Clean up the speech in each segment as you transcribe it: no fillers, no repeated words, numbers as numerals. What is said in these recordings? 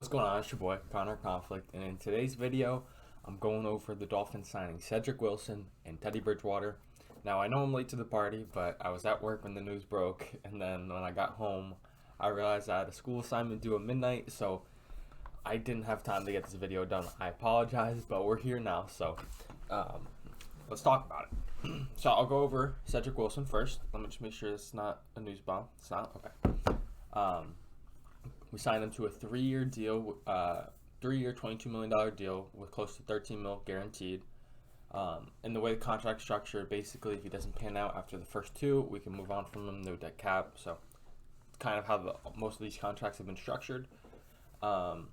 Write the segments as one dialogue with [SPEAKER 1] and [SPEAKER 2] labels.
[SPEAKER 1] What's going on? It's your boy, Connor Conflict, and in today's video, I'm going over the Dolphins signing Cedrick Wilson and Teddy Bridgewater. Now, I know I'm late to the party, but I was at work when the news broke, and then when I got home, I realized I had a school assignment due at midnight, so I didn't have time to get this video done. I apologize, but we're here now, so let's talk about it. So I'll go over Cedrick Wilson first. Let me just make sure it's not a news bomb. It's not? Okay. We signed him to a 3-year deal, 3-year, $22 million deal with close to $13 million guaranteed. And the way the contract's structured, basically, if he doesn't pan out after the first two, we can move on from him, no dead cap. So it's kind of how most of these contracts have been structured. I'm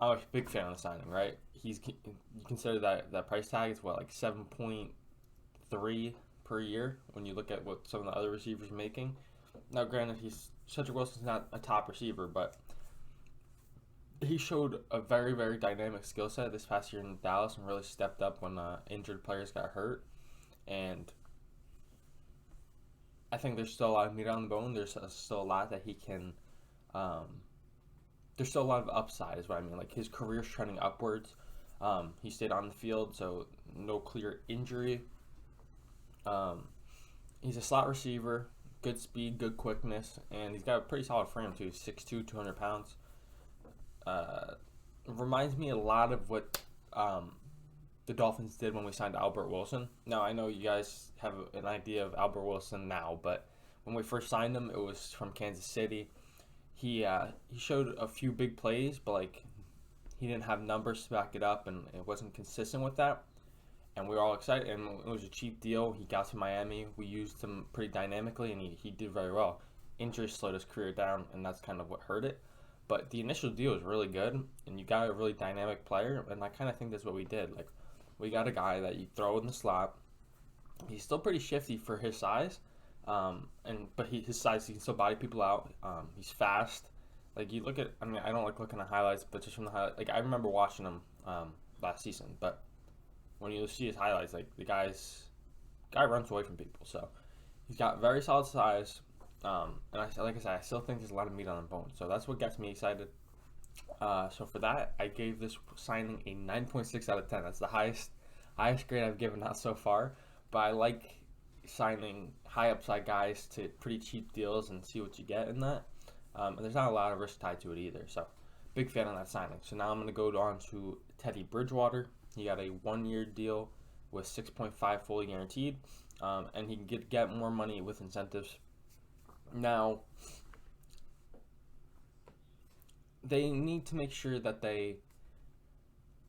[SPEAKER 1] a big fan of the signing, right? You consider that price tag is what, like 7.3 per year when you look at what some of the other receivers are making. Now, granted, Cedrick Wilson's not a top receiver, but he showed a very, very dynamic skill set this past year in Dallas and really stepped up when injured players got hurt. And I think there's still a lot of meat on the bone. There's still a lot that he can. There's still a lot of upside, is what I mean. Like, his career's trending upwards. He stayed on the field, so no clear injury. He's a slot receiver. Good speed, good quickness, and he's got a pretty solid frame too. 6'2", 200 pounds. Reminds me a lot of what the Dolphins did when we signed Albert Wilson. Now, I know you guys have an idea of Albert Wilson now, but when we first signed him, it was from Kansas City. He showed a few big plays, but like he didn't have numbers to back it up, and it wasn't consistent with that. And we were all excited, and it was a cheap deal. He got to Miami. We used him pretty dynamically, and he did very well. Injuries slowed his career down, and that's kind of what hurt it. But the initial deal was really good, and you got a really dynamic player, and I kind of think that's what we did. Like, we got a guy that you throw in the slot. He's still pretty shifty for his size, but his size, he can still body people out. He's fast. Like, you look at, I mean, I don't like looking at highlights, but just from the highlights, like, I remember watching him last season, but when you see his highlights, like the guy runs away from people. So he's got very solid size, and like I said, I still think there's a lot of meat on the bone. So that's what gets me excited. So for that, I gave this signing a 9.6 out of 10. That's the highest grade I've given out so far. But I like signing high upside guys to pretty cheap deals and see what you get in that. And there's not a lot of risk tied to it either. So big fan of that signing. So now I'm going to go on to Teddy Bridgewater. He got a 1-year deal with 6.5 fully guaranteed, and he can get more money with incentives. Now, they need to make sure that they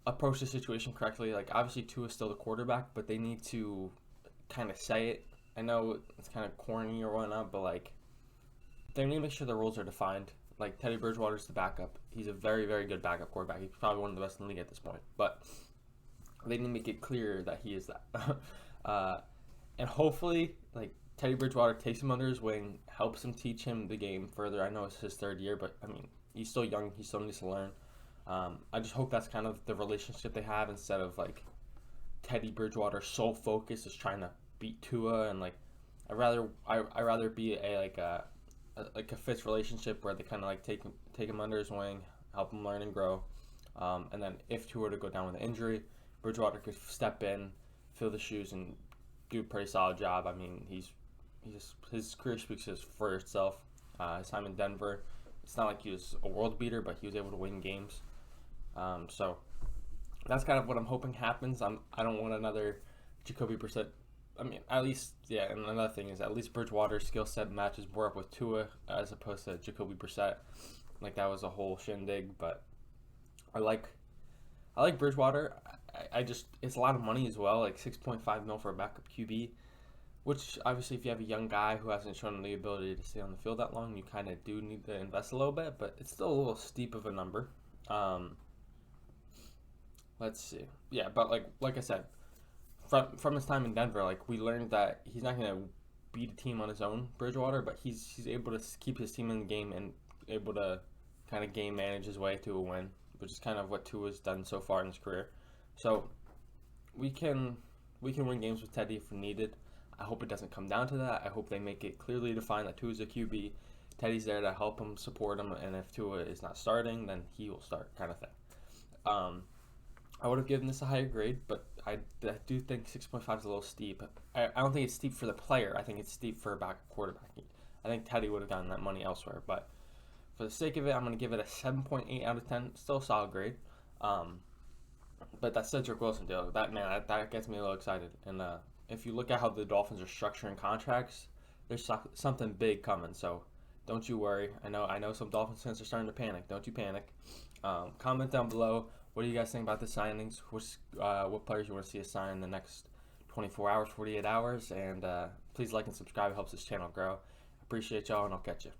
[SPEAKER 1] approach the situation correctly. Like, obviously, Tua is still the quarterback, but they need to kind of say it. I know it's kind of corny or whatnot, but like, they need to make sure the roles are defined. Like, Teddy Bridgewater's the backup. He's a very, very good backup quarterback. He's probably one of the best in the league at this point, but they need to make it clear that he is that. And hopefully, like, Teddy Bridgewater takes him under his wing, helps him teach him the game further. I know it's his 3rd year, but, I mean, he's still young. He still needs to learn. I just hope that's kind of the relationship they have instead of, like, Teddy Bridgewater sole focus is trying to beat Tua. And, like, I'd rather be a Fitz relationship where they kind of, like, take him under his wing, help him learn and grow. And then if Tua were to go down with an injury, Bridgewater could step in, fill the shoes, and do a pretty solid job. I mean, his career speaks for itself. His time in Denver, it's not like he was a world beater, but he was able to win games. So that's kind of what I'm hoping happens. I don't want another Jacoby Brissett. I mean, at least, yeah, and another thing is at least Bridgewater's skill set matches more up with Tua as opposed to Jacoby Brissett. Like, that was a whole shindig, but I like Bridgewater. I just, it's a lot of money as well, like $6.5 million for a backup QB, which obviously if you have a young guy who hasn't shown the ability to stay on the field that long, you kind of do need to invest a little bit, but it's still a little steep of a number. Let's see. Yeah, but like I said, from his time in Denver, like, we learned that he's not going to beat a team on his own, Bridgewater, but he's able to keep his team in the game and able to kind of game manage his way to a win, which is kind of what Tua's done so far in his career. So we can win games with Teddy if needed. I hope it doesn't come down to that. I hope they make it clearly defined that Tua's a QB. Teddy's there to help him, support him, and if Tua is not starting, then he will start, kind of thing. I would have given this a higher grade, but I do think 6.5 is a little steep. I don't think it's steep for the player. I think it's steep for a quarterback. I think Teddy would have gotten that money elsewhere, but for the sake of it, I'm going to give it a 7.8 out of 10. Still a solid grade. But that Cedrick Wilson deal, that gets me a little excited. And if you look at how the Dolphins are structuring contracts, there's something big coming. So don't you worry. I know some Dolphins fans are starting to panic. Don't you panic. Comment down below. What do you guys think about the signings? What players you want to see us sign in the next 24 hours, 48 hours? And please like and subscribe. It helps this channel grow. Appreciate y'all, and I'll catch you.